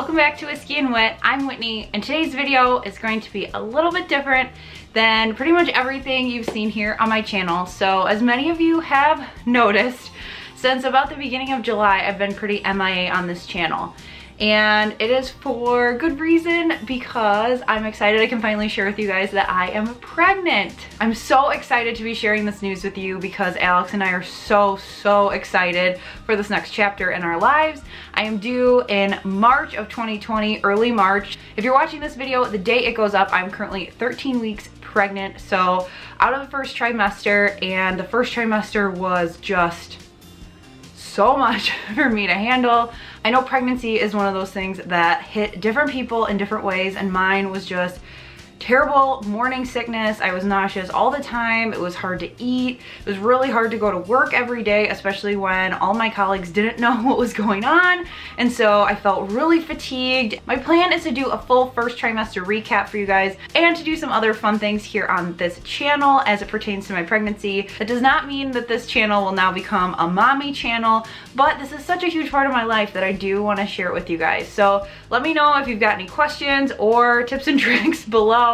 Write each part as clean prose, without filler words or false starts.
Welcome back to Whiskey and Whit. I'm Whitney, and today's video is going to be a little bit different than pretty much everything you've seen here on my channel. So as many of you have noticed, since about the beginning of July, I've been pretty MIA on this channel. And it is for good reason, because I'm excited I can finally share with you guys that I am pregnant. I'm so excited to be sharing this news with you because Alex and I are so excited for this next chapter in our lives. I am due in March of 2020, early March. If you're watching this video, the day it goes up, I'm currently 13 weeks pregnant. So out of the first trimester, and the first trimester was just so much for me to handle. I know pregnancy is one of those things that hit different people in different ways, and mine was just terrible morning sickness. I was nauseous all the time. It was hard to eat. It was really hard to go to work every day, especially when all my colleagues didn't know what was going on. And so I felt really fatigued. My plan is to do a full first trimester recap for you guys and to do some other fun things here on this channel as it pertains to my pregnancy. That does not mean that this channel will now become a mommy channel, but this is such a huge part of my life that I do want to share it with you guys. So let me know if you've got any questions or tips and tricks below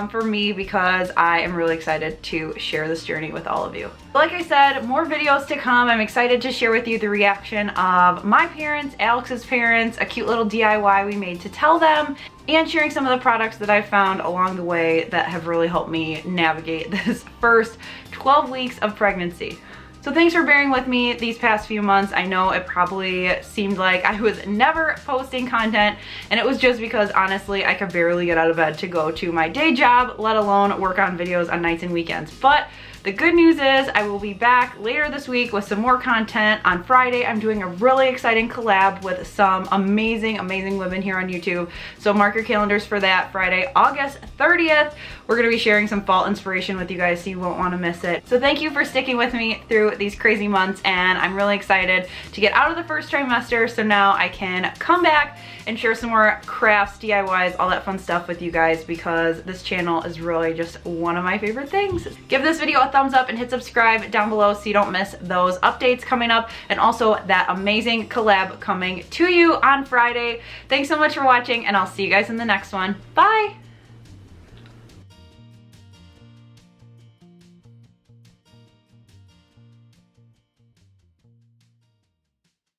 for me, because I am really excited to share this journey with all of you. Like I said, more videos to come. I'm excited to share with you the reaction of my parents, Alex's parents, a cute little DIY we made to tell them, and sharing some of the products that I've found along the way that have really helped me navigate this first 12 weeks of pregnancy. So thanks for bearing with me these past few months. I know it probably seemed like I was never posting content, and it was just because honestly I could barely get out of bed to go to my day job, let alone work on videos on nights and weekends. But the good news is I will be back later this week with some more content. On Friday, I'm doing a really exciting collab with some amazing women here on YouTube. So mark your calendars for that. Friday, August 30th. We're gonna be sharing some fall inspiration with you guys, so you won't wanna miss it. So thank you for sticking with me through these crazy months, and I'm really excited to get out of the first trimester, so now I can come back and share some more crafts, DIYs, all that fun stuff with you guys, because this channel is really just one of my favorite things. Give this video a thumbs up and hit subscribe down below so you don't miss those updates coming up, and also that amazing collab coming to you on Friday. Thanks so much for watching, and I'll see you guys in the next one. Bye!